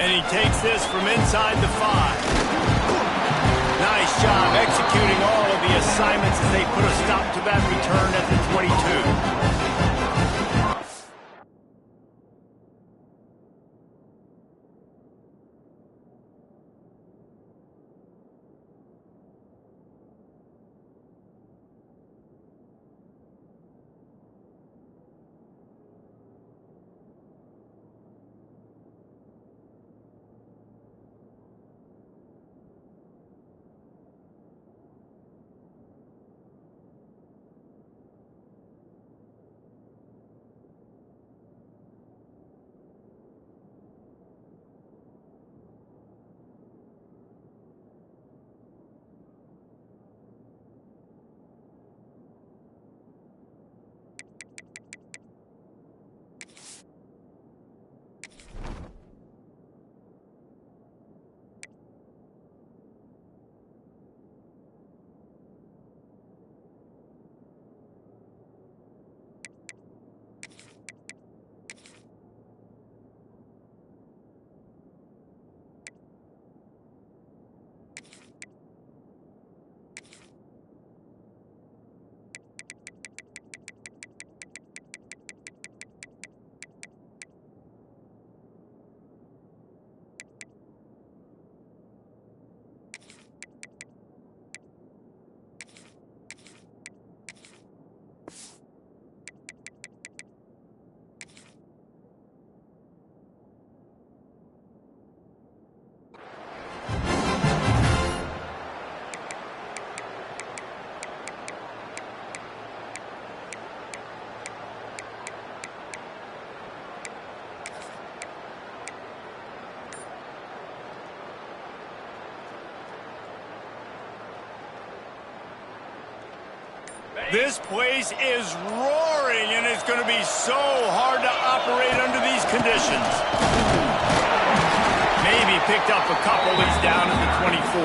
And he takes this from inside the 5. Nice job executing all of the assignments as they put a stop to that return at the 22. This place is roaring, and it's going to be so hard to operate under these conditions. Maybe picked up a couple. He's down at the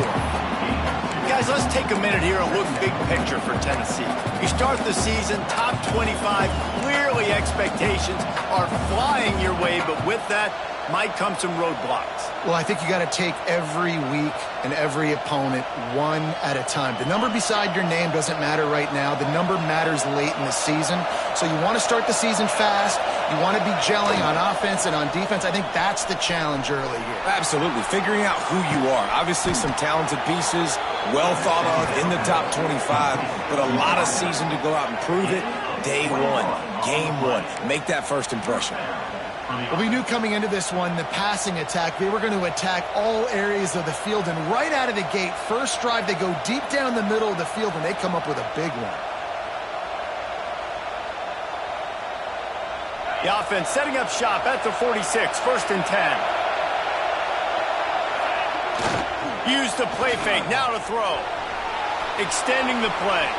24. Guys, let's take a minute here and look big picture for Tennessee. You start the season top 25. Clearly expectations are flying your way, but with that might come some roadblocks. Well, I think you got to take every week and every opponent one at a time. The number beside your name doesn't matter right now. The number matters late in the season. So you want to start the season fast. You want to be gelling on offense and on defense. I think that's the challenge early here. Absolutely. Figuring out who you are. Obviously some talented pieces, well thought of in the top 25, but a lot of season to go out and prove it. Day one, game one. Make that first impression. Well, we knew coming into this one, the passing attack, they were going to attack all areas of the field. And right out of the gate, first drive, they go deep down the middle of the field, and they come up with a big one. The offense setting up shop at the 46, 1st and 10. Use the play fake, now to throw. Extending the play.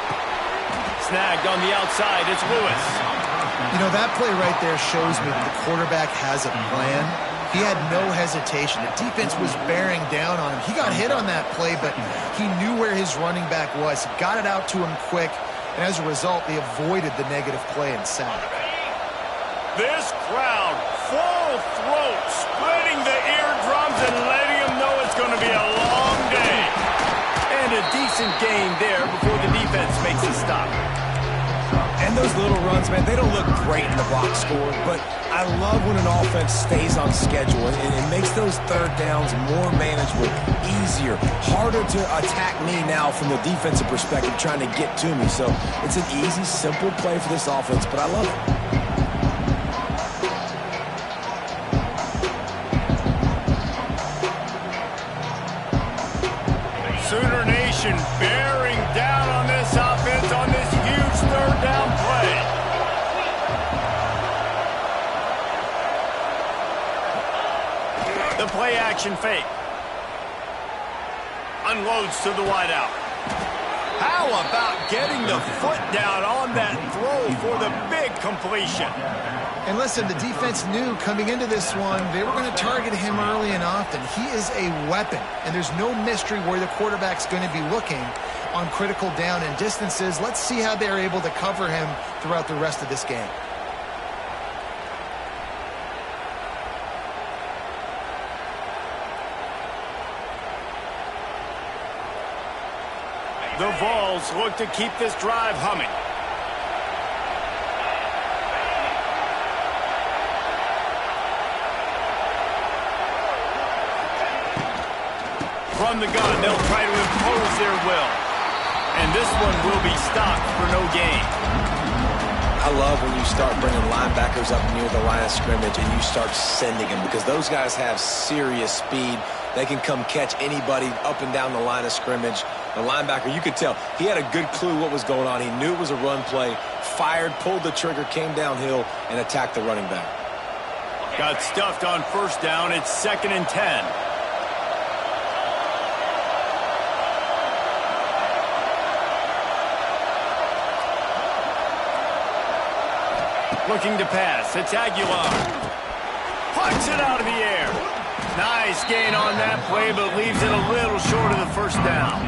Snagged on the outside, it's Lewis. You know, that play right there shows me that the quarterback has a plan. He had no hesitation. The defense was bearing down on him. He got hit on that play, but he knew where his running back was. He got it out to him quick, and as a result, they avoided the negative play and sack. This crowd, full throat, splitting the eardrums and letting them know it's going to be a long day. And a decent gain there before the defense makes a stop. And those little runs, man, they don't look great in the box score, but I love when an offense stays on schedule, and it makes those third downs more manageable, easier, harder to attack me now from the defensive perspective trying to get to me. So it's an easy, simple play for this offense, but I love it. Sooner Nation bearing down on this offense on this huge third down play. The play action fake. Unloads to the wideout. How about getting the foot down on that throw for the big completion? And listen, the defense knew coming into this one, they were going to target him early and often. He is a weapon, and there's no mystery where the quarterback's going to be looking on critical down and distances. Let's see how they're able to cover him throughout the rest of this game. The Vols look to keep this drive humming. From the gun, they'll try to impose their will. And this one will be stopped for no gain. I love when you start bringing linebackers up near the line of scrimmage and you start sending them, because those guys have serious speed. They can come catch anybody up and down the line of scrimmage. The linebacker, you could tell, he had a good clue what was going on. He knew it was a run play, fired, pulled the trigger, came downhill, and attacked the running back. Got stuffed on first down. It's 2nd and 10. Looking to pass. It's Aguilar. Puts it out of the air. Nice gain on that play, but leaves it a little short of the first down.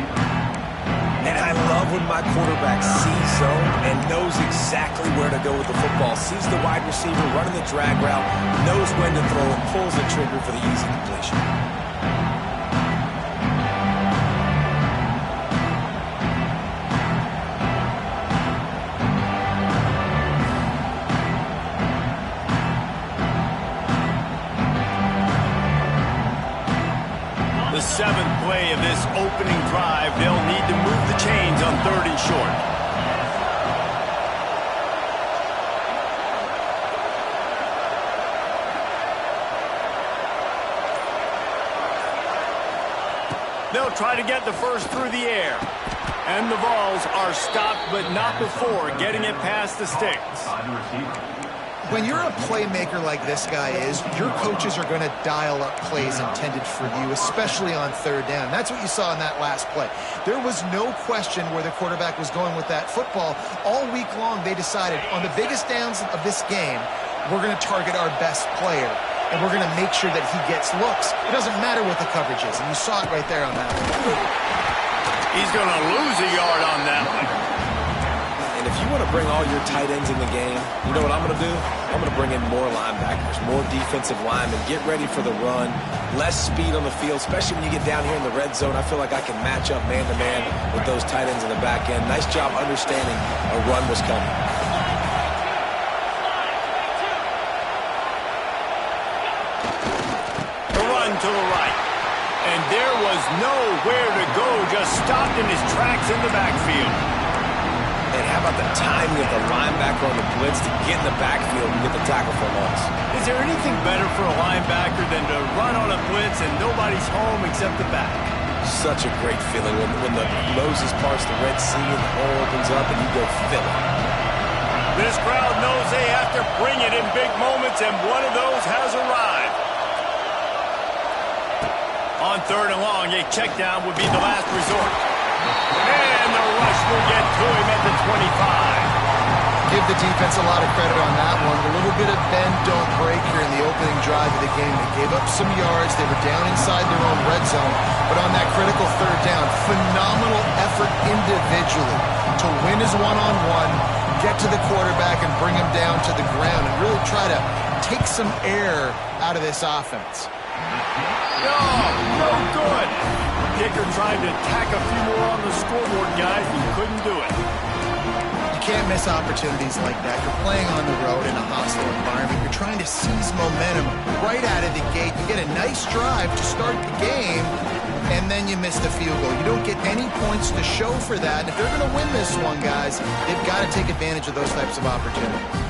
And I love when my quarterback sees zone and knows exactly where to go with the football. Sees the wide receiver running the drag route, knows when to throw and pulls the trigger for the easy completion. The 7th play of this opening drive, they'll need to move the chains on 3rd and short. They'll try to get the first through the air. And the Vols are stopped, but not before getting it past the sticks. When you're a playmaker like this guy is, your coaches are going to dial up plays intended for you, especially on 3rd down. That's what you saw in that last play. There was no question where the quarterback was going with that football. All week long, they decided on the biggest downs of this game, we're going to target our best player, and we're going to make sure that he gets looks. It doesn't matter what the coverage is, and you saw it right there on that one. He's going to lose a yard on that one. And if you want to bring all your tight ends in the game, you know what I'm going to do? I'm going to bring in more linebackers, more defensive linemen, get ready for the run, less speed on the field, especially when you get down here in the red zone. I feel like I can match up man-to-man with those tight ends in the back end. Nice job understanding a run was coming. The run to the right. And there was nowhere to go, just stopped in his tracks in the backfield. And how about the timing of the linebacker on the blitz to get in the backfield and get the tackle for loss? Is there anything better for a linebacker than to run on a blitz and nobody's home except the back? Such a great feeling when the Moses parts the Red Sea and the hole opens up and you go fill it. This crowd knows they have to bring it in big moments, and one of those has arrived. On 3rd and long, a check down would be the last resort. And the rush will get to him at the 25. Give the defense a lot of credit on that one. A little bit of bend, don't break here in the opening drive of the game. They gave up some yards. They were down inside their own red zone. But on that critical 3rd down, phenomenal effort individually to win his one-on-one, get to the quarterback and bring him down to the ground and really try to take some air out of this offense. No good. Kicker tried to tack a few more on the scoreboard, guys, but couldn't do it. You can't miss opportunities like that. You're playing on the road in a hostile environment. You're trying to seize momentum right out of the gate. You get a nice drive to start the game, and then you miss the field goal. You don't get any points to show for that. And if they're going to win this one, guys, they've got to take advantage of those types of opportunities.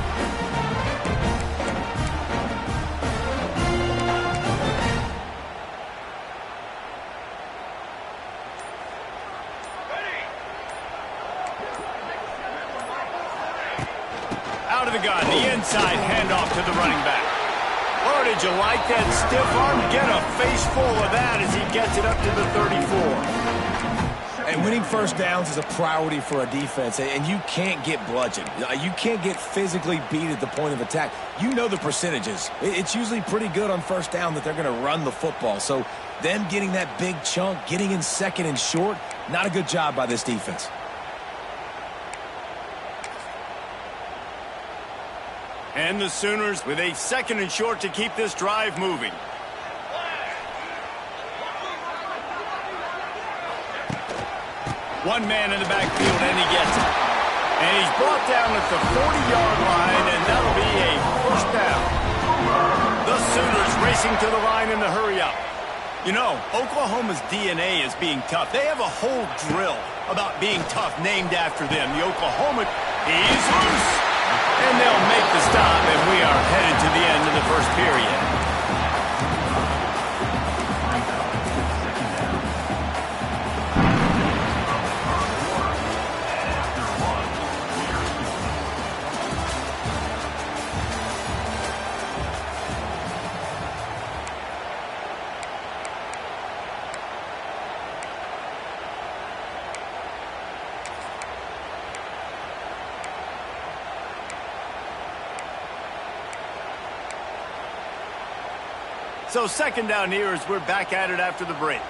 Out of the gun, the inside handoff to the running back. Oh, did you like that stiff arm? Get a face full of that as he gets it up to the 34. And winning first downs is a priority for a defense, and you can't get bludgeoned. You can't get physically beat at the point of attack. You know the percentages. It's usually pretty good on first down that they're going to run the football. So them getting that big chunk, getting in 2nd and short, not a good job by this defense. And the Sooners with a 2nd and short to keep this drive moving. One man in the backfield, and he gets it. And he's brought down at the 40-yard line, and that'll be a first down. The Sooners racing to the line in the hurry-up. You know, Oklahoma's DNA is being tough. They have a whole drill about being tough named after them. The Oklahoma, he's loose. And they'll make the stop, and we are headed to the end of the first period. So second down here as we're back at it after the break.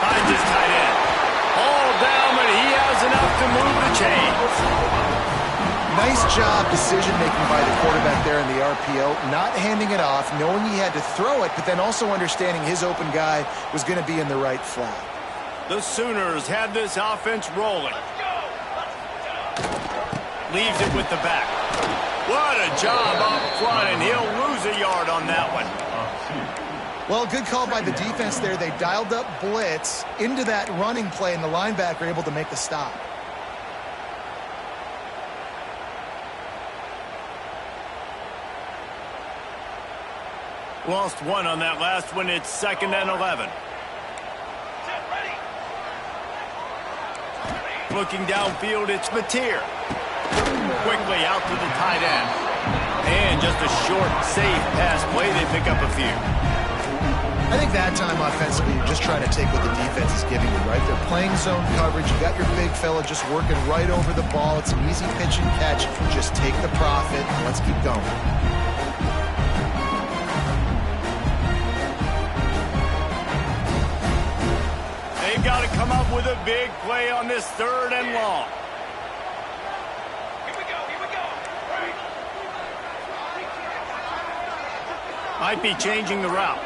Finds his tight end. All down, but he has enough to move the chains. Nice job decision-making by the quarterback there in the RPO, not handing it off, knowing he had to throw it, but then also understanding his open guy was going to be in the right flat. The Sooners have this offense rolling. Leaves it with the back. What a job up front, and he'll lose a yard on that one. Well, good call by the defense there. They dialed up blitz into that running play, and the linebacker able to make the stop. Lost one on that last one. It's 2nd and 11. Looking downfield, it's Mateer. Quickly out to the tight end. And just a short, safe pass play. They pick up a few. I think that time offensively, you're just trying to take what the defense is giving you, right? They're playing zone coverage. You got your big fella just working right over the ball. It's an easy pitch and catch. Just take the profit. Let's keep going. They've got to come up with a big play on this 3rd and long. Here we go. Might be changing the route.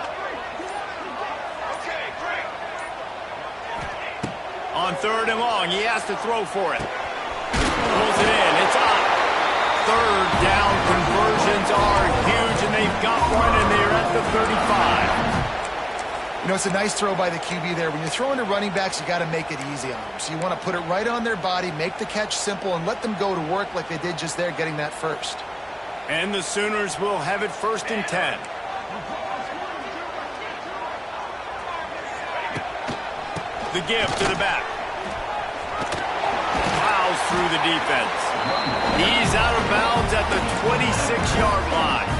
Okay, great. On 3rd and long, he has to throw for it. Pulls it in. It's out. 3rd down conversions are huge, and they've got one, and they're at the 35. You know, it's a nice throw by the QB there. When you're throwing to running backs, you got to make it easy on them. So you want to put it right on their body, make the catch simple, and let them go to work like they did just there, getting that first. And the Sooners will have it 1st and 10. The give to the back. Plows through the defense. He's out of bounds at the 26-yard line.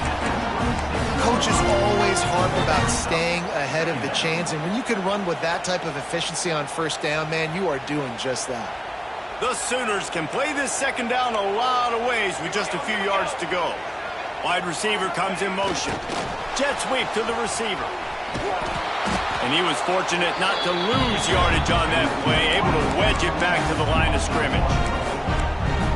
Coaches always harp about staying ahead of the chains, and when you can run with that type of efficiency on 1st down, man, you are doing just that. The Sooners can play this 2nd down a lot of ways with just a few yards to go. Wide receiver comes in motion. Jet sweep to the receiver. And he was fortunate not to lose yardage on that play, able to wedge it back to the line of scrimmage.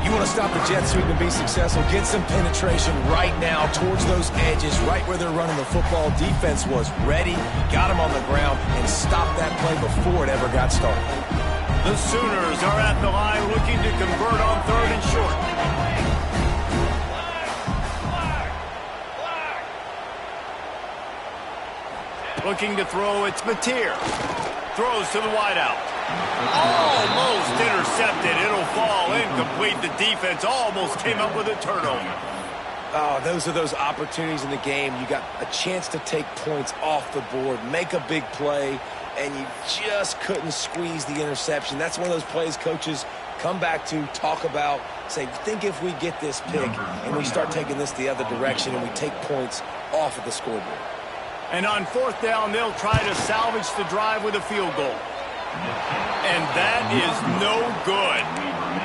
You want to stop the jet sweep and be successful, get some penetration right now towards those edges, right where they're running the football. Defense was ready, got him on the ground, and stopped that play before it ever got started. The Sooners are at the line looking to convert on 3rd and short. Looking to throw, it's Mateer. Throws to the wideout. Almost intercepted. It'll fall incomplete. The defense almost came up with a turnover. Oh, those are those opportunities in the game. You got a chance to take points off the board, make a big play, and you just couldn't squeeze the interception. That's one of those plays coaches come back to, talk about, say, think if we get this pick and we start taking this the other direction and we take points off of the scoreboard. And on 4th down, they'll try to salvage the drive with a field goal. And that is no good.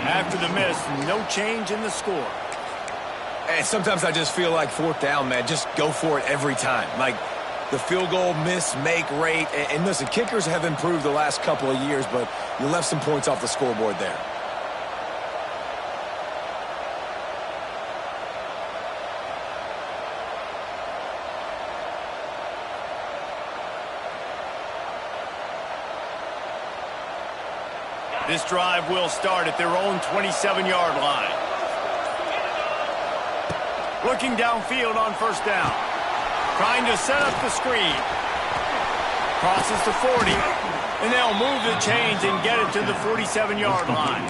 After the miss, no change in the score. And sometimes I just feel like 4th down, man, just go for it every time. Like the field goal miss, make rate. And listen, kickers have improved the last couple of years, but you left some points off the scoreboard there. This drive will start at their own 27-yard line. Looking downfield on first down. Trying to set up the screen. Crosses the 40. And they'll move the chains and get it to the 47-yard line.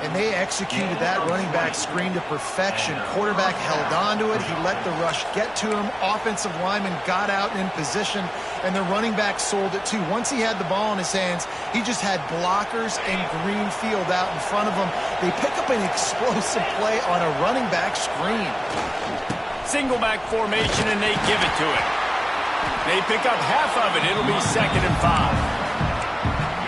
And they executed that running back screen to perfection. Quarterback held on to it. He let the rush get to him. Offensive lineman got out in position, and the running back sold it too. Once he had the ball in his hands, he just had blockers and green field out in front of him. They pick up an explosive play on a running back screen. Single back formation, and they give it to it. They pick up half of it. It'll be 2nd and 5.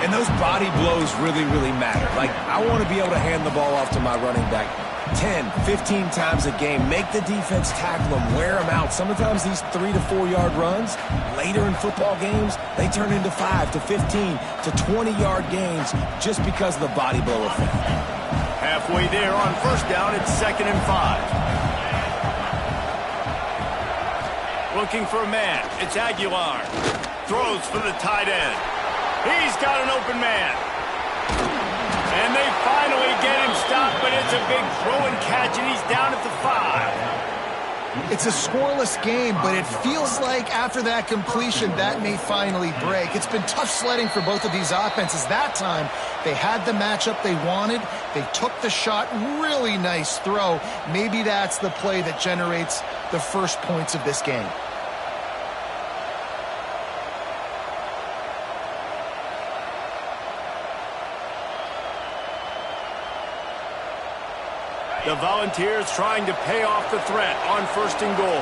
And those body blows really, really matter. Like, I want to be able to hand the ball off to my running back 10, 15 times a game. Make the defense tackle them, wear them out. Sometimes these 3 to 4 yard runs, later in football games, they turn into 5 to 15 to 20-yard gains just because of the body blow effect. Halfway there on first down, it's 2nd and 5. Looking for a man. It's Aguilar. Throws for the tight end. He's got an open man. And they finally get him stopped, but it's a big throw and catch, and he's down at the 5. It's a scoreless game, but it feels like after that completion, that may finally break. It's been tough sledding for both of these offenses. That time, they had the matchup they wanted. They took the shot. Really nice throw. Maybe that's the play that generates the first points of this game. The Volunteers trying to pay off the threat on 1st and goal.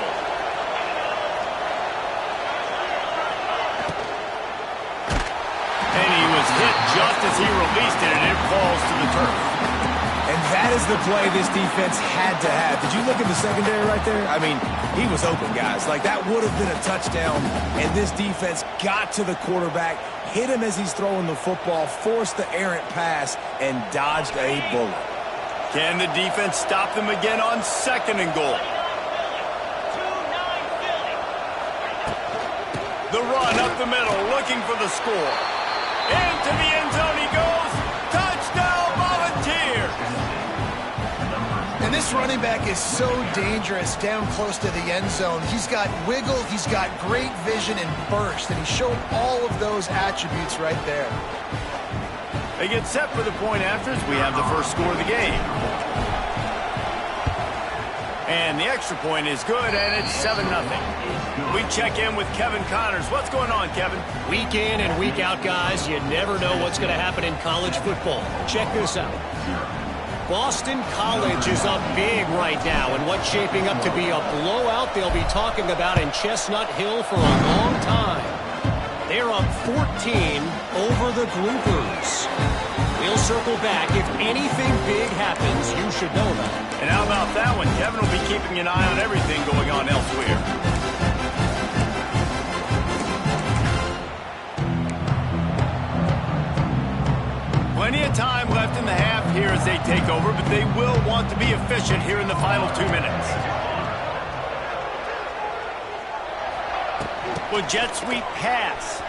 And he was hit just as he released it, and it falls to the turf. And that is the play this defense had to have. Did you look at the secondary right there? I mean, he was open, guys. Like, that would have been a touchdown, and this defense got to the quarterback, hit him as he's throwing the football, forced the errant pass, and dodged a bullet. Can the defense stop them again on 2nd and goal? The run up the middle, looking for the score. Into the end zone he goes. Touchdown, Volunteers! And this running back is so dangerous down close to the end zone. He's got wiggle, he's got great vision and burst, and he showed all of those attributes right there. They get set for the point afters. We have the first score of the game. And the extra point is good, and it's 7-0. We check in with Kevin Connors. What's going on, Kevin? Week in and week out, guys, you never know what's going to happen in college football. Check this out. Boston College is up big right now, and what's shaping up to be a blowout they'll be talking about in Chestnut Hill for a long time. They're up 14 over the Groupers. We'll circle back. If anything big happens, you should know that. And how about that one? Kevin will be keeping an eye on everything going on elsewhere. Plenty of time left in the half here as they take over, but they will want to be efficient here in the final 2 minutes. With jet sweep pass.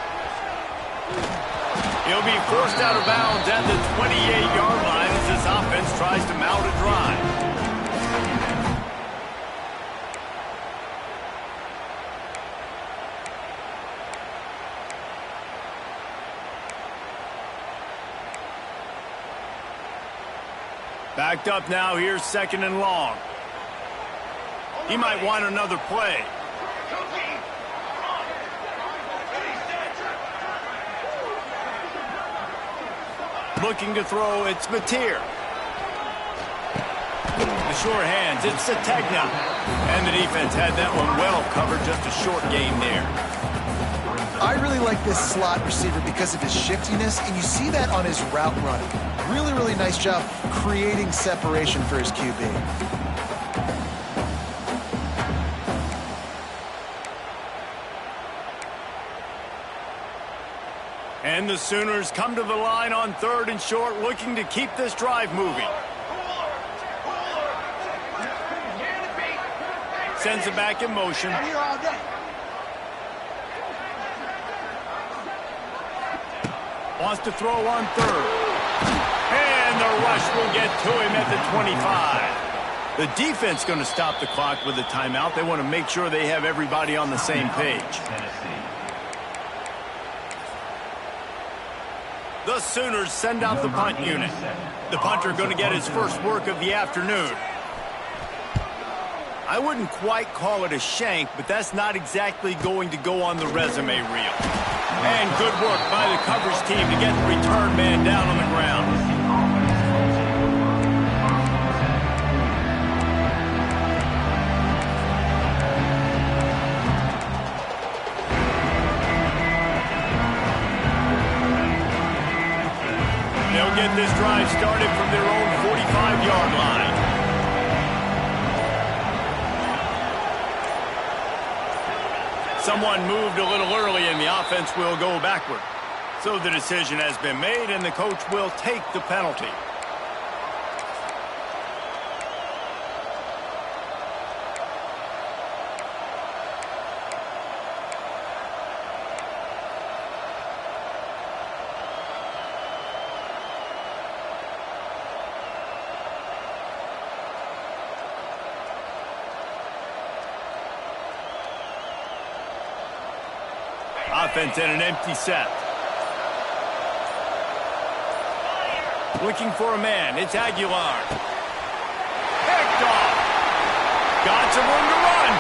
He'll be forced out of bounds at the 28-yard line as this offense tries to mount a drive. Backed up now, here's 2nd and long. He might want another play. Looking to throw, it's Mateer. The short hands, it's Sategna. And the defense had that one well covered, just a short game there. I really like this slot receiver because of his shiftiness, and you see that on his route running. Really, really nice job creating separation for his QB. And the Sooners come to the line on 3rd and short, looking to keep this drive moving. Sends it back in motion. Wants to throw on 3rd. the rush will get to him at the 25. The defense going to stop the clock with a timeout. They want to make sure they have everybody on the same page. The Sooners send out the punt unit. The punter going to get his first work of the afternoon. I wouldn't quite call it a shank, but that's not exactly going to go on the resume reel. And good work by the coverage team to get the return man down on the ground. They'll get this drive started from their own 45-yard line. Someone moved a little early and the offense will go backward. So the decision has been made and the coach will take the penalty. Offense in an empty set. Looking for a man. It's Aguilar. Picked off. Got some room to run.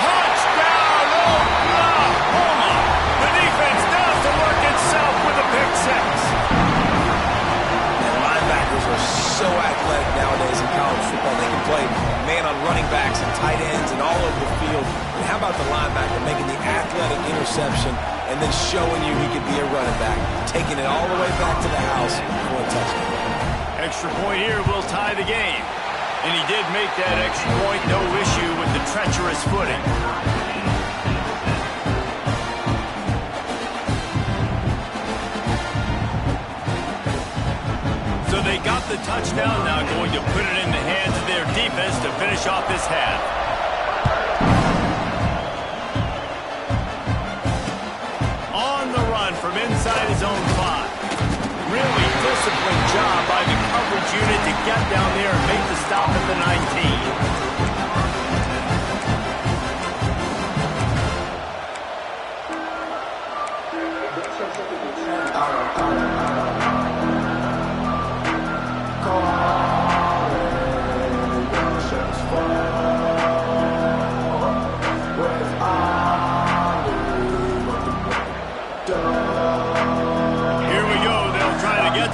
Touchdown, Oklahoma. The defense does the work itself with a pick six. And linebackers are so athletic nowadays in college football. They can play man on running backs and tight ends and all over the field. And how about the linebacker making the athletic interception and then showing you he could be a running back, taking it all the way back to the house for a touchdown. Extra point here will tie the game. And he did make that extra point, no issue with the treacherous footing. So they got the touchdown, now going to put it in the hands of their defense to finish off this half. On the run from inside his own 5. Really disciplined job by the coverage unit to get down there and make the stop at the 19.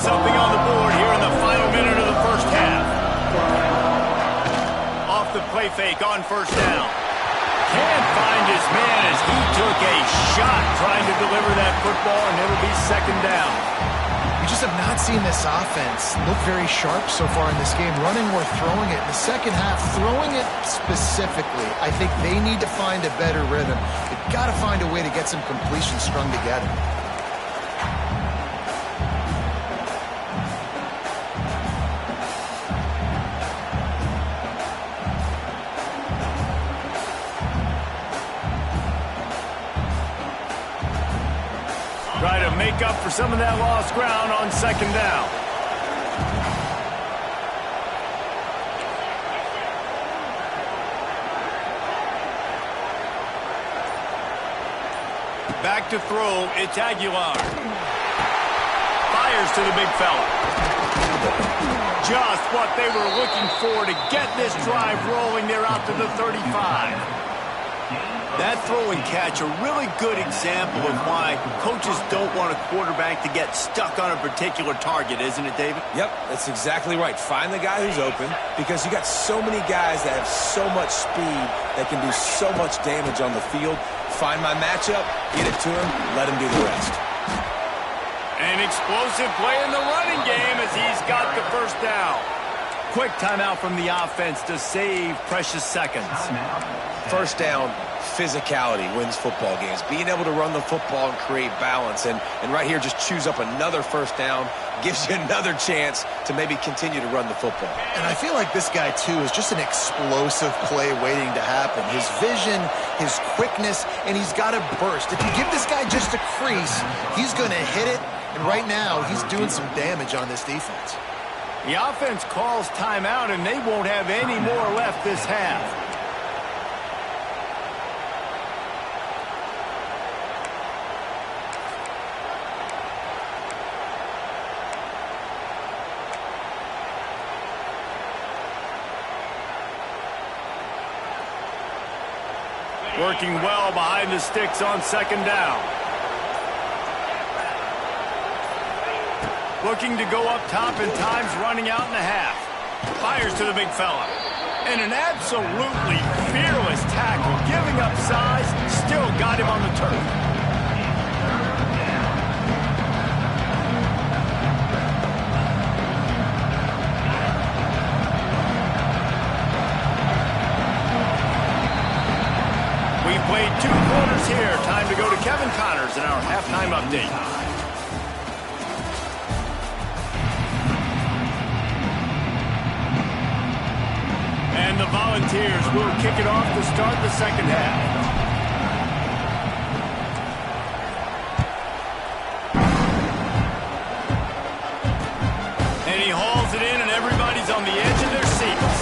Something on the board here in the final minute of the first half. Off the play fake on first down. Can't find his man as he took a shot trying to deliver that football, and it'll be second down. We just have not seen this offense look very sharp so far in this game, running or throwing it. In the second half, throwing it specifically, I think they need to find a better rhythm. They've got to find a way to get some completions strung together. Try to make up for some of that lost ground on second down. Back to throw, it's Aguilar. Fires to the big fella. Just what they were looking for to get this drive rolling. They're out to the 35. That throw and catch, a really good example of why coaches don't want a quarterback to get stuck on a particular target, isn't it, David? Yep, that's exactly right. Find the guy who's open, because you got so many guys that have so much speed that can do so much damage on the field. Find my matchup, get it to him, let him do the rest. An explosive play in the running game as he's got the first down. Quick timeout from the offense to save precious seconds. First down, physicality wins football games. Being able to run the football and create balance. And right here, just choose up another first down, gives you another chance to maybe continue to run the football. And I feel like this guy, too, is just an explosive play waiting to happen. His vision, his quickness, and he's got a burst. If you give this guy just a crease, he's going to hit it. And right now, he's doing some damage on this defense. The offense calls timeout, and they won't have any more left this half. Working well behind the sticks on second down. Looking to go up top, and time's running out in the half. Fires to the big fella. And an absolutely fearless tackle. Giving up size, still got him on the turf. We've played 2 quarters here. Time to go to Kevin Connors in our halftime update. And the Volunteers will kick it off to start the second half. And he hauls it in, and everybody's on the edge of their seats.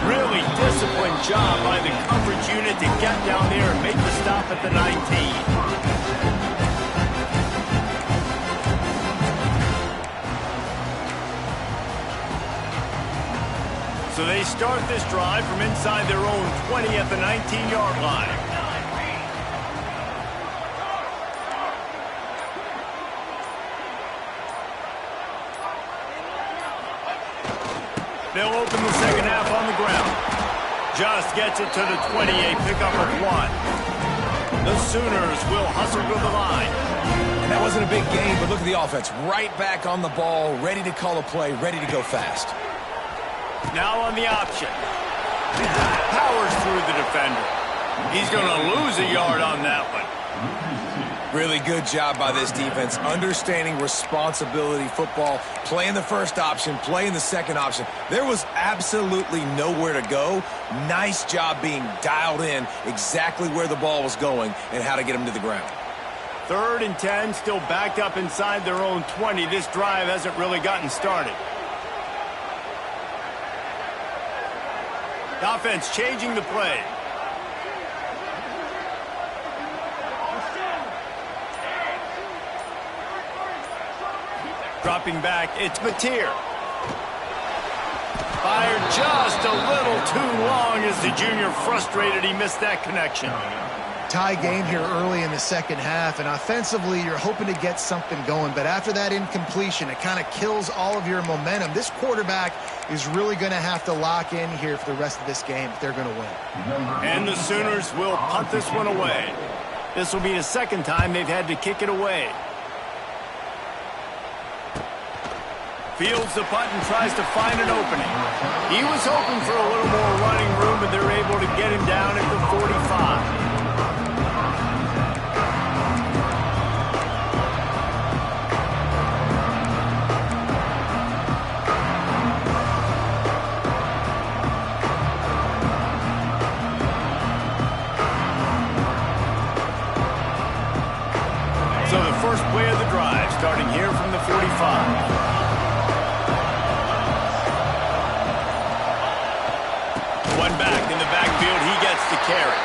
Really disciplined job by the coverage unit to get down there and make the stop at the 19. So they start this drive from inside their own 20 at the 19-yard line. They'll open the second half on the ground. Just gets it to the 20, a pickup of 1. The Sooners will hustle to the line. That wasn't a big game, but look at the offense. Right back on the ball, ready to call a play, ready to go fast. Now on the option. Powers through the defender. He's going to lose a yard on that one. Really good job by this defense, understanding responsibility football, playing the first option, playing the second option. There was absolutely nowhere to go. Nice job being dialed in exactly where the ball was going and how to get him to the ground. 3rd and 10, still backed up inside their own 20. This drive hasn't really gotten started. The offense changing the play. Dropping back, it's Mateer. Fired just a little too long as the junior frustrated he missed that connection. Tie game here early in the second half, and offensively you're hoping to get something going, but after that incompletion it kind of kills all of your momentum. This quarterback is really going to have to lock in here for the rest of this game if they're going to win. And the Sooners will punt this one away. This will be the second time they've had to kick it away. Fields the punt and tries to find an opening. He was hoping for a little more running room, but they're able to get him down at the 45. So the first play of the drive, starting here from the 45. One back in the backfield, he gets the carry.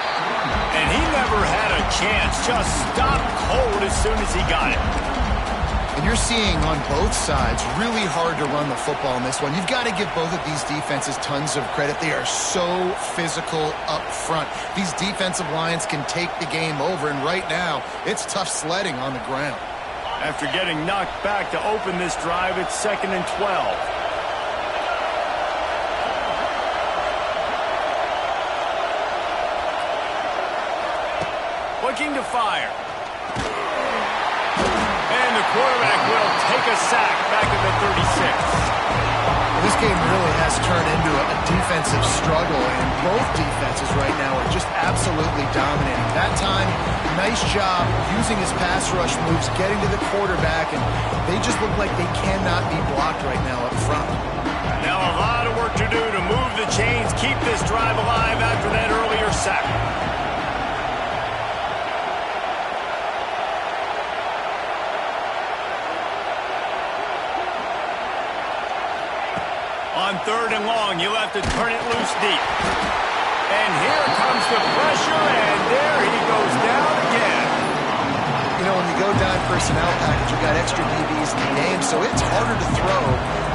And he never had a chance, just stopped cold as soon as he got it. And you're seeing on both sides really hard to run the football in this one. You've got to give both of these defenses tons of credit. They are so physical up front. These defensive lines can take the game over, and right now it's tough sledding on the ground. After getting knocked back to open this drive, it's 2nd and 12. Looking to fire. And the quarterback will take a sack back at the 36. This game really has turned into a defensive struggle, and both defenses right now are just absolutely dominating. That time, nice job using his pass rush moves, getting to the quarterback, and they just look like they cannot be blocked right now up front. Now a lot of work to do to move the chains, keep this drive alive after that earlier sack. On 3rd and long, you'll have to turn it loose deep. And here comes the pressure, and there he goes down again. You know, when you go dime personnel package, you've got extra DBs in the game, so it's harder to throw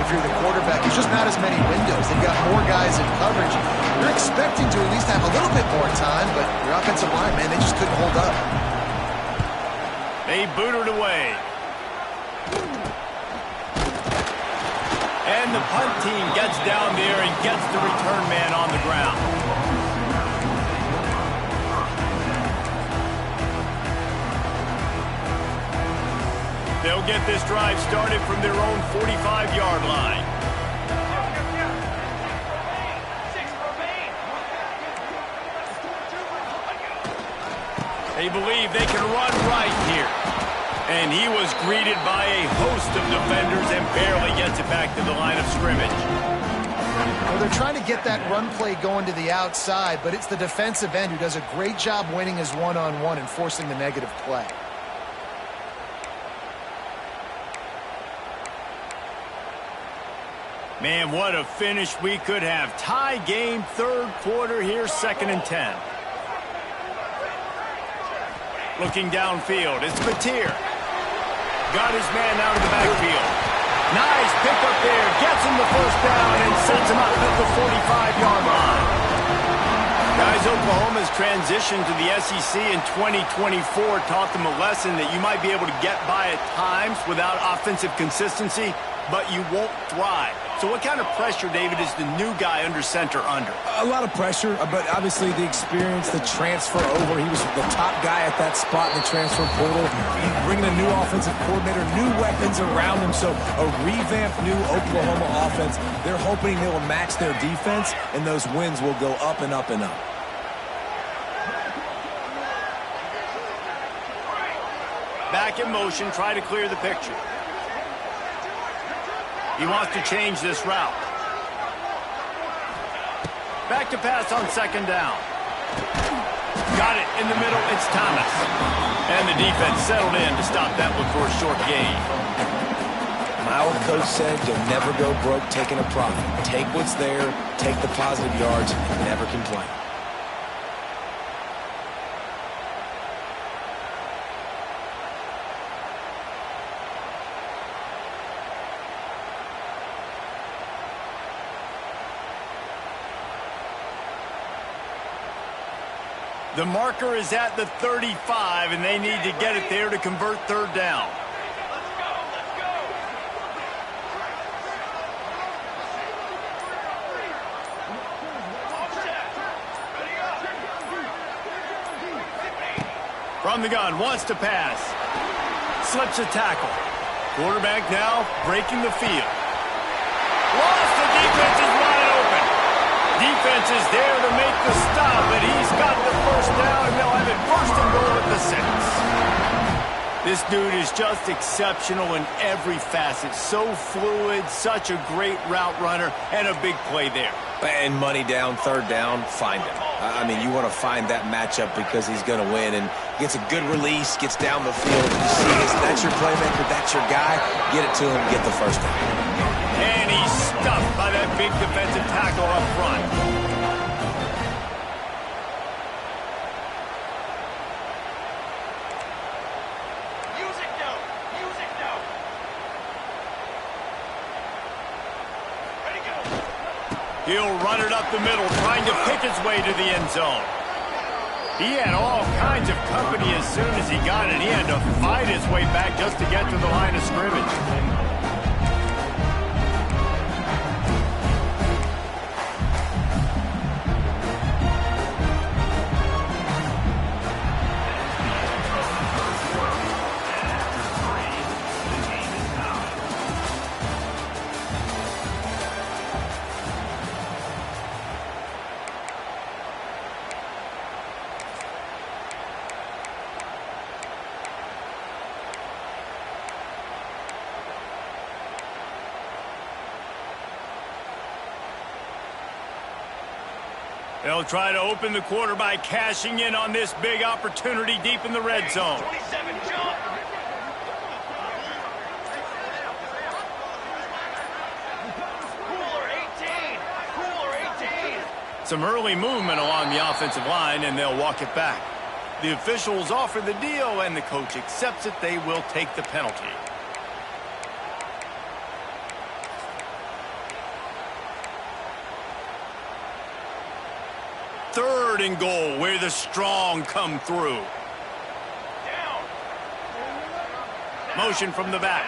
if you're the quarterback. There's just not as many windows. They've got more guys in coverage. You're expecting to at least have a little bit more time, but your offensive line, man, they just couldn't hold up. They booted away. And the punt team gets down there and gets the return man on the ground. They'll get this drive started from their own 45-yard line. They believe they can run right here. And he was greeted by a host of defenders and barely gets it back to the line of scrimmage. Well, they're trying to get that run play going to the outside, but it's the defensive end who does a great job winning his one-on-one and forcing the negative play. Man, what a finish we could have. Tie game, 3rd quarter here, 2nd and 10. Looking downfield, it's Mateer. Got his man out of the backfield. Nice pickup there. Gets him the 1st down and sets him up at the 45-yard line. Guys, Oklahoma's transition to the SEC in 2024 taught them a lesson that you might be able to get by at times without offensive consistency, but you won't thrive. So what kind of pressure, David, is the new guy under center under? A lot of pressure, but obviously the experience, the transfer over. He was the top guy at that spot in the transfer portal. Bringing a new offensive coordinator, new weapons around him. So a revamped new Oklahoma offense. They're hoping they will match their defense, and those wins will go up and up and up. Back in motion, try to clear the picture. He wants to change this route. Back to pass on 2nd down. Got it in the middle. It's Thomas. And the defense settled in to stop that one for a short gain. My old coach said you'll never go broke taking a profit. Take what's there, take the positive yards, and never complain. The marker is at the 35, and they need to get it there to convert 3rd down. From the gun, wants to pass. Slips a tackle. Quarterback now breaking the field. Lost, the defense is wide open. Defense is there to make the stop, but he's got the 1st down, and they'll have it 1st and goal at the 6. This dude is just exceptional in every facet. So fluid, such a great route runner, and a big play there. And money down, 3rd down, find him. I mean, you want to find that matchup because he's going to win, and gets a good release, gets down the field. You see this, that's your playmaker, that's your guy. Get it to him, get the 1st down. And he's stuffed by that big defensive tackle up front. He'll run it up the middle, trying to pick his way to the end zone. He had all kinds of company as soon as he got it. He had to fight his way back just to get to the line of scrimmage. They'll try to open the quarter by cashing in on this big opportunity deep in the red zone. 27 jump. Cooler 18. Cooler 18. Some early movement along the offensive line, and they'll walk it back. The officials offer the deal, and the coach accepts it. They will take the penalty. Third and goal, where the strong come through. Down. Motion from the back.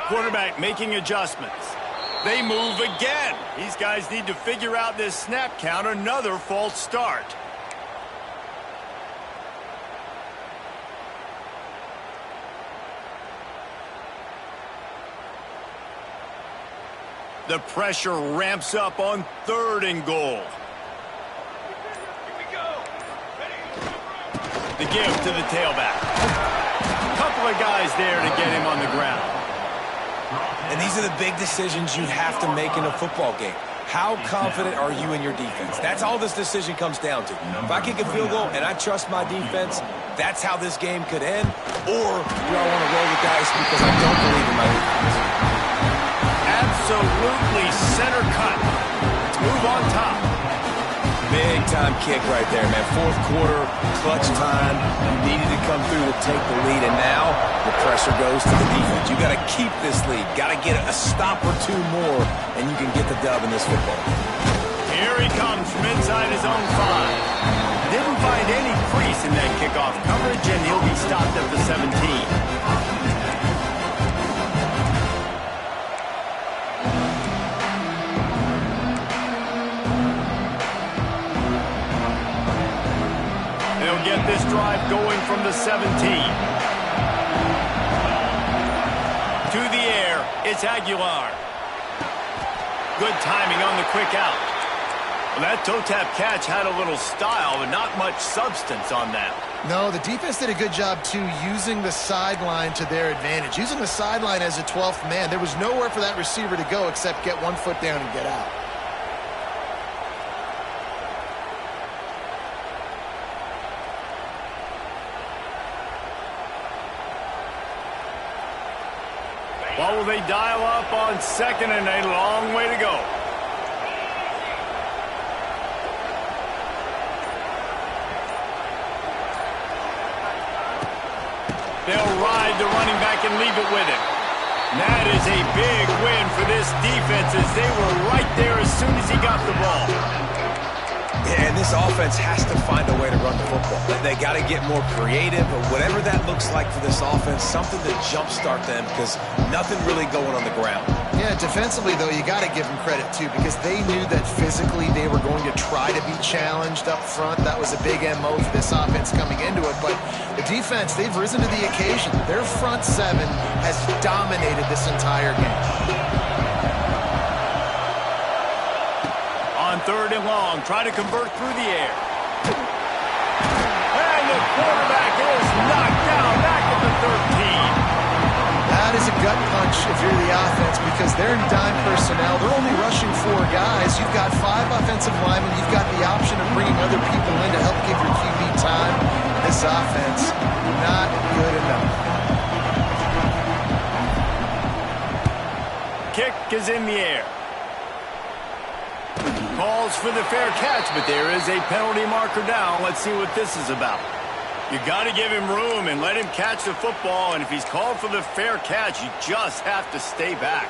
Quarterback making adjustments. They move again. These guys need to figure out this snap count. Another false start. The pressure ramps up on third and goal. Here we go. Ready. The give to the tailback. Couple of guys there to get him on the ground. And these are the big decisions you have to make in a football game. How confident are you in your defense? That's all this decision comes down to. If I kick a field goal and I trust my defense, that's how this game could end. Or do I want to roll the dice because I don't believe in my defense? Absolutely center cut. Let's move on top. Big time kick right there, man. Fourth quarter, clutch time. You needed to come through to take the lead, and now the pressure goes to the defense. You got to keep this lead. Got to get a stop or two more, and you can get the dub in this football. Here he comes from inside his own 5. Didn't find any crease in that kickoff coverage, and he'll be stopped at the 17. Get this drive going from the 17. To the air, it's Aguilar. Good timing on the quick out. Well, that toe tap catch had a little style, but not much substance on that. No, the defense did a good job, too, using the sideline to their advantage. Using the sideline as a 12th man. There was nowhere for that receiver to go except get one foot down and get out. What will they dial up on second and a long way to go? They'll ride the running back and leave it with him. That is a big win for this defense as they were right there as soon as he got the ball. And this offense has to find a way to run the football. They got to get more creative, or whatever that looks like for this offense, something to jumpstart them because nothing really going on the ground. Yeah, defensively, though, you got to give them credit, too, because they knew that physically they were going to try to be challenged up front. That was a big MO for this offense coming into it. But the defense, they've risen to the occasion. Their front 7 has dominated this entire game. On third and long, try to convert through the air. And the quarterback is knocked down back at the 13. That is a gut punch if you're the offense because they're in dime personnel. They're only rushing 4 guys. You've got 5 offensive linemen. You've got the option of bringing other people in to help give your QB time. This offense, not good enough. Kick is in the air. Calls for the fair catch, but there is a penalty marker down. Let's see what this is about. You got to give him room and let him catch the football, and if he's called for the fair catch, you just have to stay back.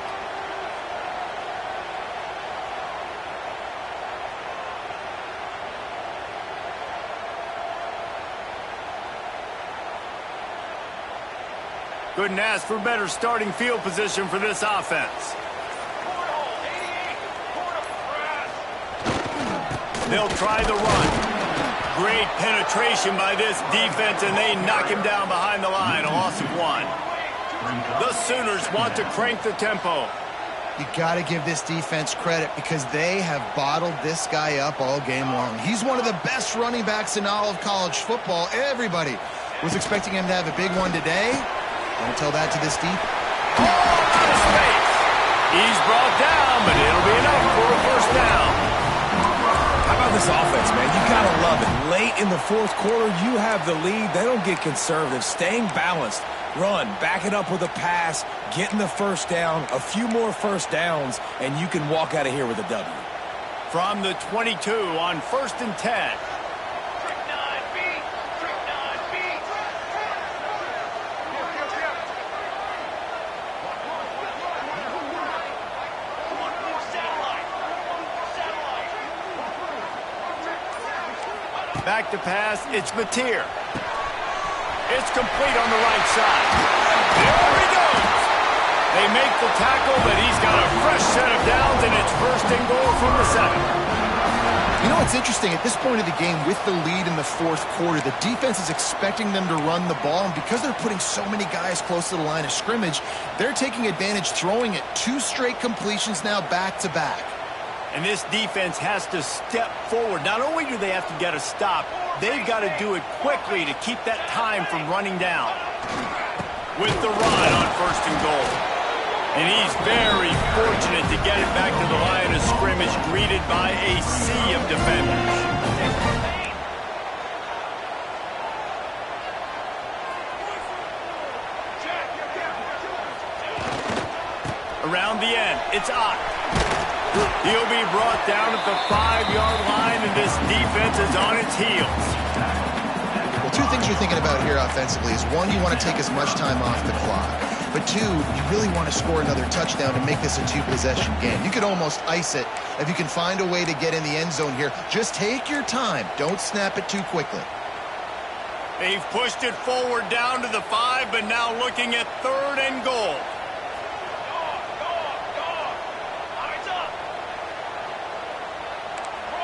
Couldn't ask for better starting field position for this offense. They'll try the run. Great penetration by this defense, and they knock him down behind the line. A loss of 1. The Sooners want to crank the tempo. You got to give this defense credit because they have bottled this guy up all game long. He's one of the best running backs in all of college football. Everybody was expecting him to have a big one today. Don't tell that to this deep. Oh, out of space. He's brought down, but it'll be enough for a first down. How about this offense, man? You got to love it. Late in the fourth quarter, you have the lead. They don't get conservative. Staying balanced. Run, back it up with a pass, getting the first down, a few more first downs, and you can walk out of here with a W. From the 22 on 1st and 10. Back to pass, it's Mateer. It's complete on the right side. There he goes. They make the tackle, but he's got a fresh set of downs, and it's 1st and goal from the 7. You know what's interesting? At this point of the game, with the lead in the fourth quarter, the defense is expecting them to run the ball, and because they're putting so many guys close to the line of scrimmage, they're taking advantage, throwing it 2 straight completions now back-to-back. And this defense has to step forward. Not only do they have to get a stop, they've got to do it quickly to keep that time from running down. With the run on 1st and goal. And he's very fortunate to get it back to the line of scrimmage, greeted by a sea of defenders. Around the end, it's Ncaa. He'll be brought down at the 5-yard line, and this defense is on its heels. Well, 2 things you're thinking about here offensively is, 1, you want to take as much time off the clock. But 2, you really want to score another touchdown to make this a 2-possession game. You could almost ice it if you can find a way to get in the end zone here. Just take your time. Don't snap it too quickly. They've pushed it forward down to the 5, but now looking at 3rd and goal.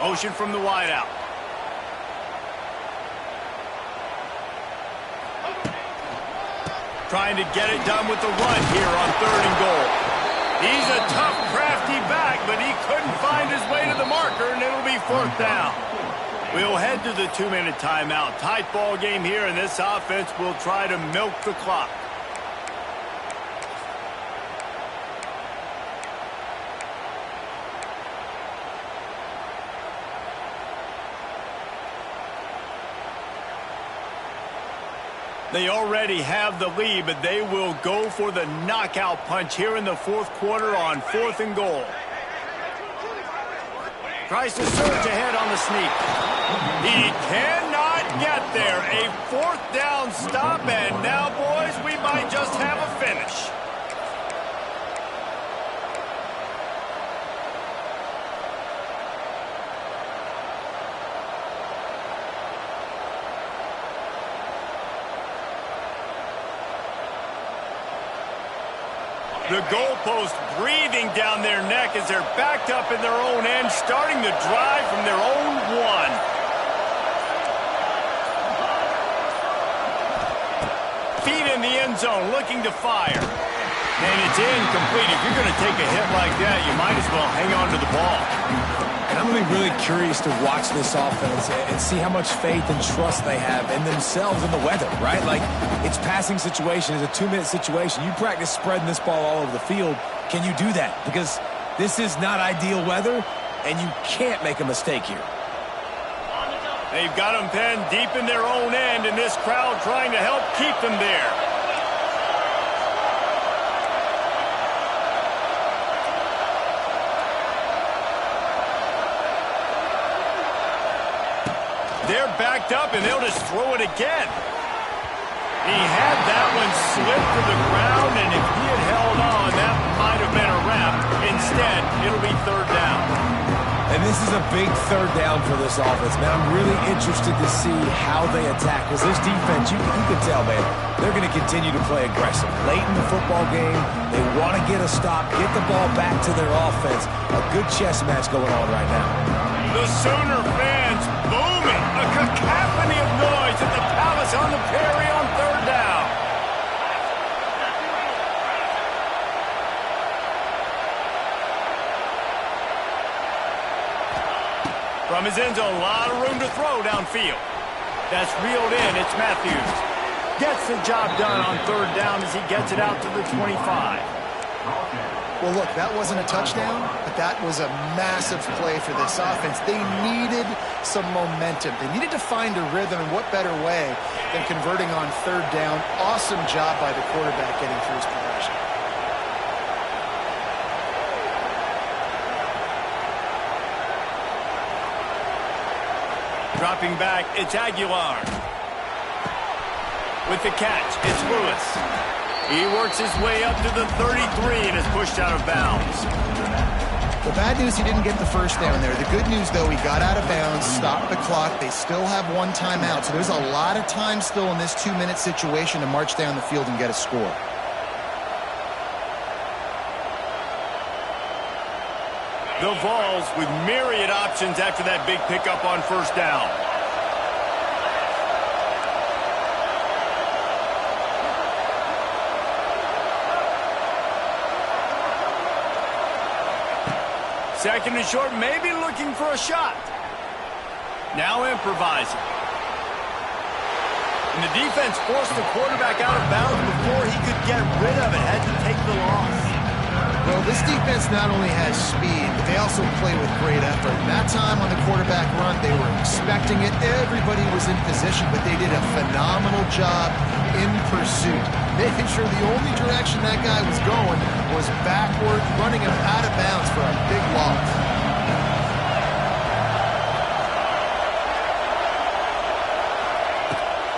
Motion from the wideout. Trying to get it done with the run here on 3rd and goal. He's a tough, crafty back, but he couldn't find his way to the marker, and it'll be 4th down. We'll head to the 2-minute timeout. Tight ball game here, and this offense will try to milk the clock. They already have the lead, but they will go for the knockout punch here in the fourth quarter on 4th and goal. Tries to surge ahead on the sneak. He cannot get there. A 4th down stop, and now, boys, we might just have a finish. The goalpost breathing down their neck as they're backed up in their own end, starting the drive from their own 1. Feet in the end zone, looking to fire. And it's incomplete. If you're going to take a hit like that, you might as well hang on to the ball. And I'm going to be really curious to watch this offense and see how much faith and trust they have in themselves and the weather, right? Like, it's passing situation, it's a 2-minute situation. You practice spreading this ball all over the field. Can you do that? Because this is not ideal weather, and you can't make a mistake here. They've got them penned deep in their own end, and this crowd trying to help keep them there. They're backed up, and they'll just throw it again. He had that one slip to the ground, and if he had held on, that might have been a wrap. Instead, it'll be 3rd down. And this is a big 3rd down for this offense, man. I'm really interested to see how they attack. Because this defense, you can tell, man, they're going to continue to play aggressive. Late in the football game, they want to get a stop, get the ball back to their offense. A good chess match going on right now. The Sooner fans booming. A cacophony of noise at the Palace on the Prairie on 3rd down. From his end zone, a lot of room to throw downfield. That's reeled in. It's Matthews. Gets the job done on 3rd down as he gets it out to the 25. Well, look, that wasn't a touchdown, but that was a massive play for this offense. They needed some momentum. They needed to find a rhythm, and what better way than converting on third down. Awesome job by the quarterback getting through his progression. Dropping back, it's Aguilar. With the catch, it's Lewis. He works his way up to the 33 and is pushed out of bounds. The bad news, he didn't get the first down there. The good news, though, he got out of bounds, stopped the clock. They still have one timeout, so there's a lot of time still in this 2-minute situation to march down the field and get a score. The Vols with myriad options after that big pickup on first down. Second and short, maybe looking for a shot. Now improvising. And the defense forced the quarterback out of bounds before he could get rid of it. Had to take the loss. Well, this defense not only has speed, but they also play with great effort. And that time on the quarterback run, they were expecting it. Everybody was in position, but they did a phenomenal job in pursuit, making sure the only direction that guy was going was backward, running him out of bounds for a big loss.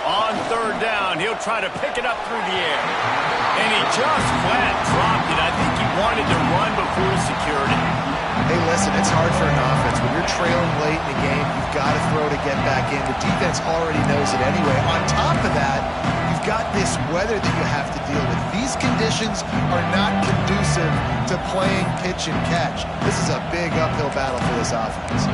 On third down, he'll try to pick it up through the air. And he just flat dropped it. I think he wanted to run before he secured it. Hey, listen, it's hard for an offense. When you're trailing late in the game, you've got to throw to get back in. The defense already knows it anyway. On top of that, you've got this weather that you have to deal with. These conditions are not conducive to playing pitch and catch. This is a big uphill battle for this offense.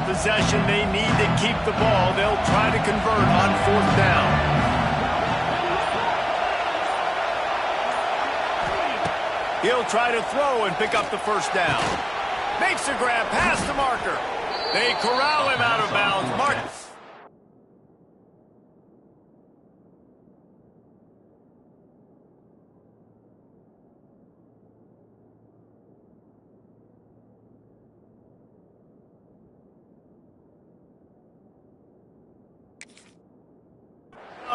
Possession, they need to keep the ball. They'll try to convert on fourth down. He'll try to throw and pick up the first down. Makes a grab past the marker. They corral him out of bounds. Marcus.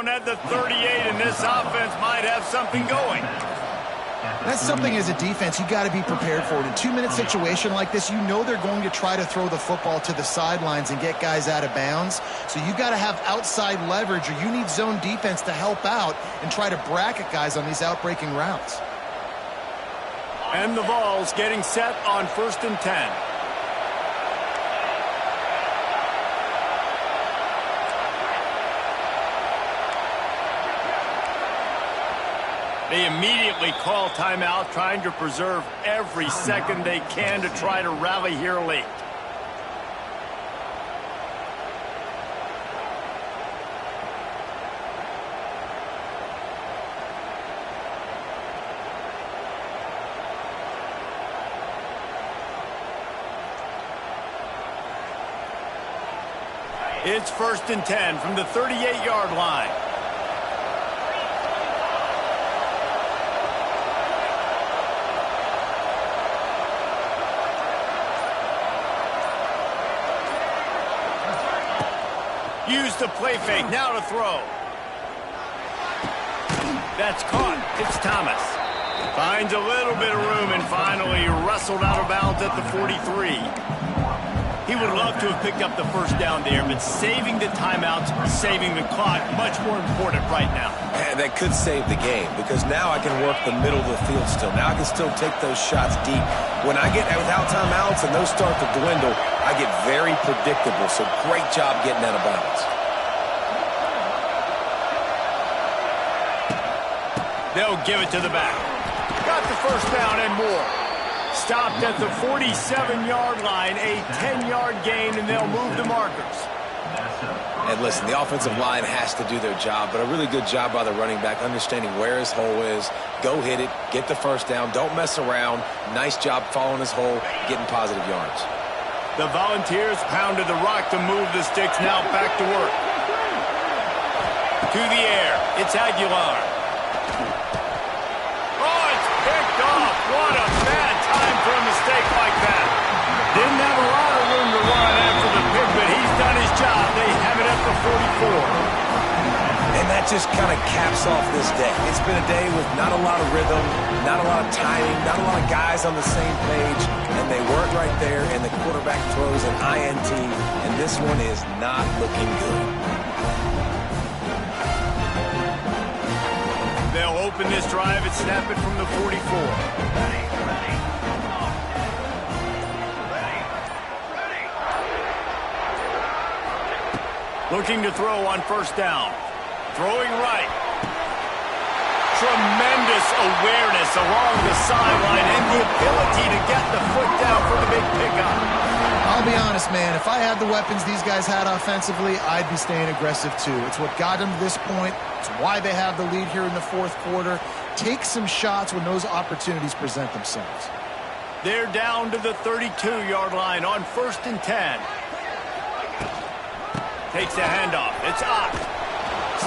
At the 38, and this offense might have something going. That's something as a defense you got to be prepared for. In a 2-minute situation like this, you know they're going to try to throw the football to the sidelines and get guys out of bounds. So you got to have outside leverage, or you need zone defense to help out and try to bracket guys on these outbreaking routes. And the Vols getting set on 1st and 10. They immediately call timeout, trying to preserve every second they can to try to rally here late. It's 1st and 10 from the 38-yard line. Use the play fake, now to throw. That's caught. It's Thomas. Finds a little bit of room and finally wrestled out of bounds at the 43. He would love to have picked up the first down there, but saving the timeouts, saving the clock, much more important right now. And that could save the game, because now I can work the middle of the field still. Now I can still take those shots deep. When I get without timeouts and those start to dwindle, I get very predictable. So great job getting out of bounds. They'll give it to the back. Got the first down and more. Stopped at the 47-yard line, a 10-yard gain, and they'll move the markers. And listen, the offensive line has to do their job, but a really good job by the running back understanding where his hole is. Go hit it, get the first down, don't mess around. Nice job following his hole, getting positive yards. The Volunteers pounded the rock to move the sticks, now back to work. To the air, it's Aguilar. Oh, it's picked off. What a bad time for a mistake like that. Didn't have a lot of room to run after the pick, but he's done his job. They have it at the 44. And that just kind of caps off this day. It's been a day with not a lot of rhythm, not a lot of timing, not a lot of guys on the same page, and they weren't right there, and the quarterback throws an INT, and this one is not looking good. They'll open this drive and snap it from the 44. Ready. Looking to throw on first down. Throwing right. Tremendous awareness along the sideline and the ability to get the foot down for the big pickup. I'll be honest, man. If I had the weapons these guys had offensively, I'd be staying aggressive too. It's what got them to this point. It's why they have the lead here in the fourth quarter. Take some shots when those opportunities present themselves. They're down to the 32-yard line on 1st and 10. Takes the handoff. It's up.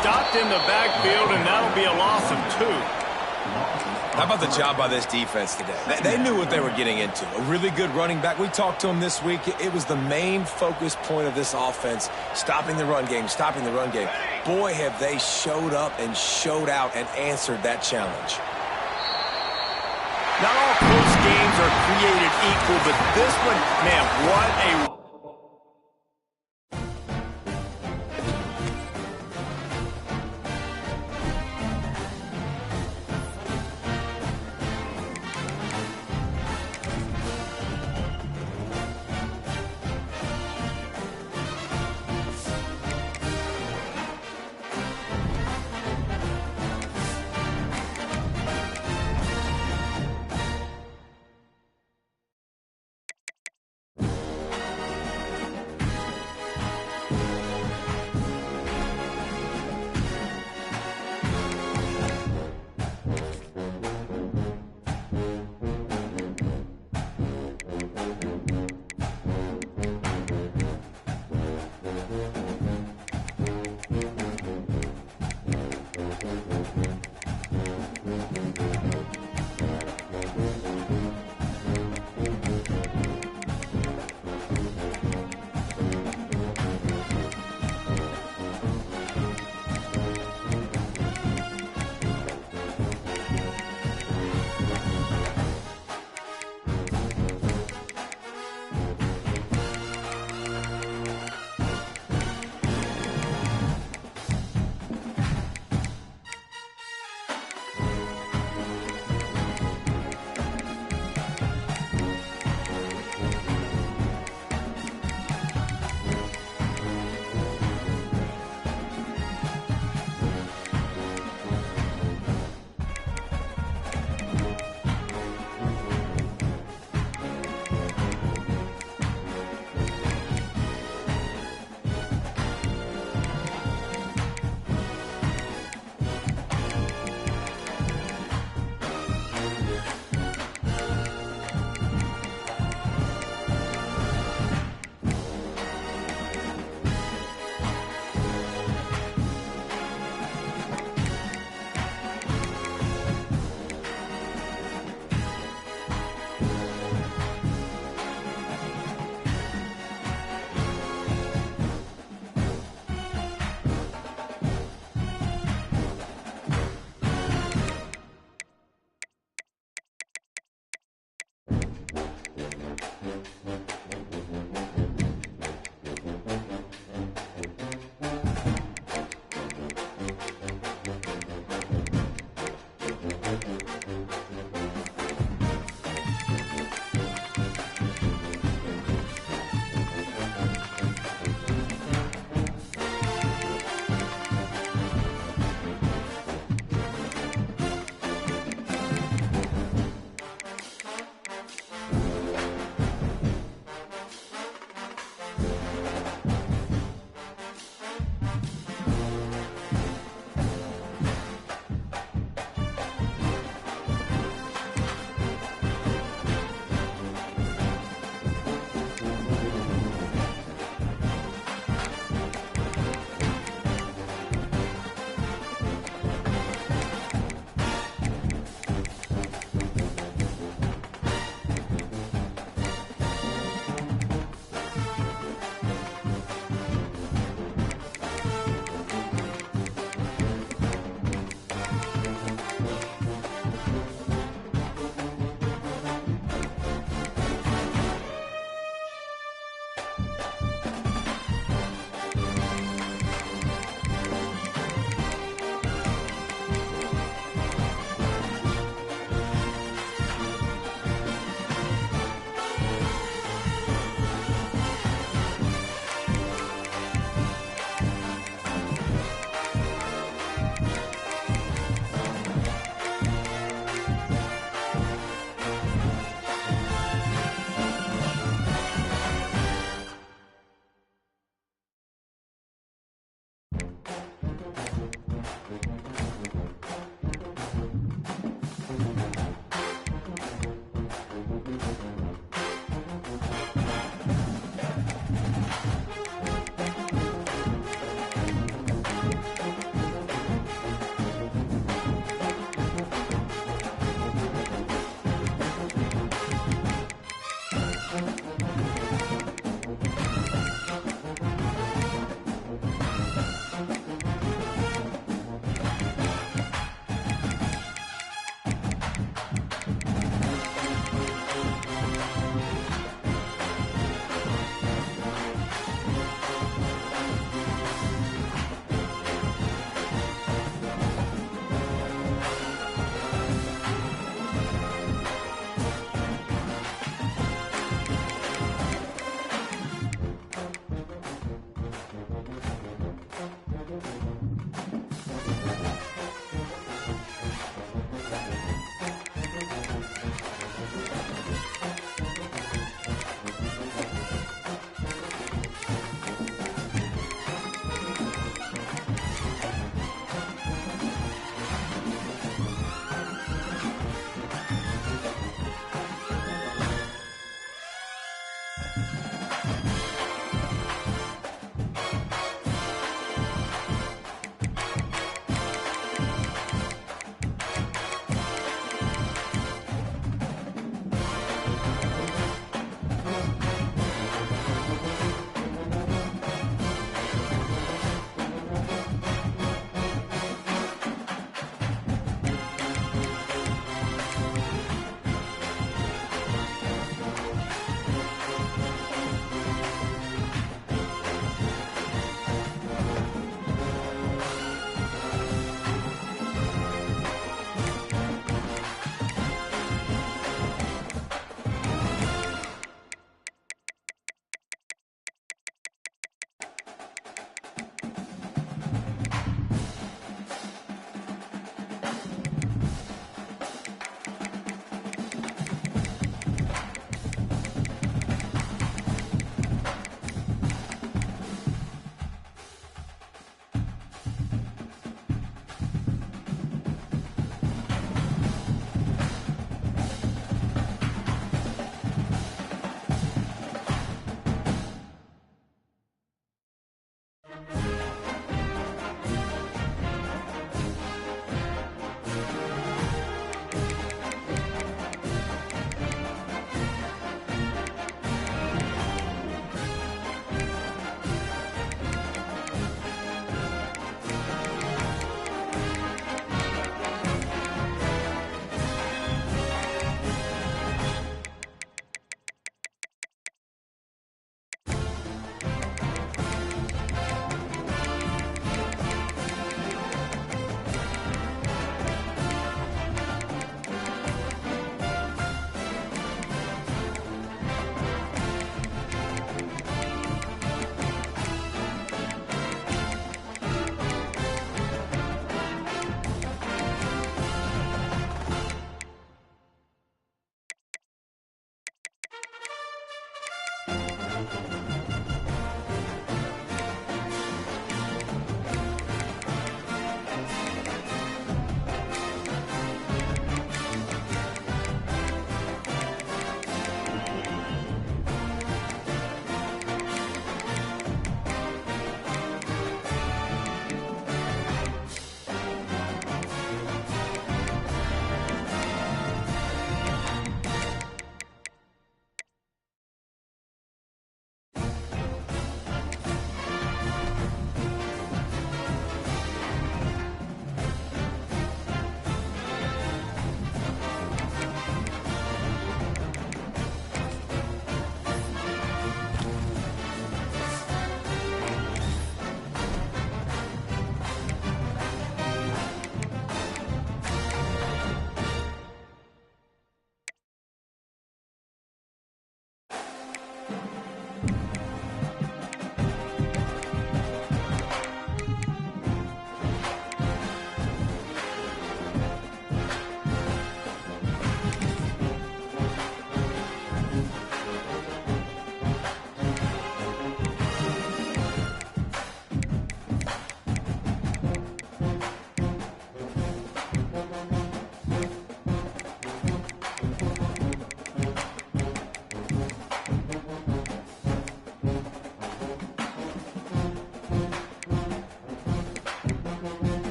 Stopped in the backfield, and that'll be a loss of 2. How about the job by this defense today? They knew what they were getting into. A really good running back. We talked to him this week. It was the main focus point of this offense, stopping the run game, stopping the run game. Boy, have they showed up and showed out and answered that challenge. Not all close games are created equal, but this one, man, what a...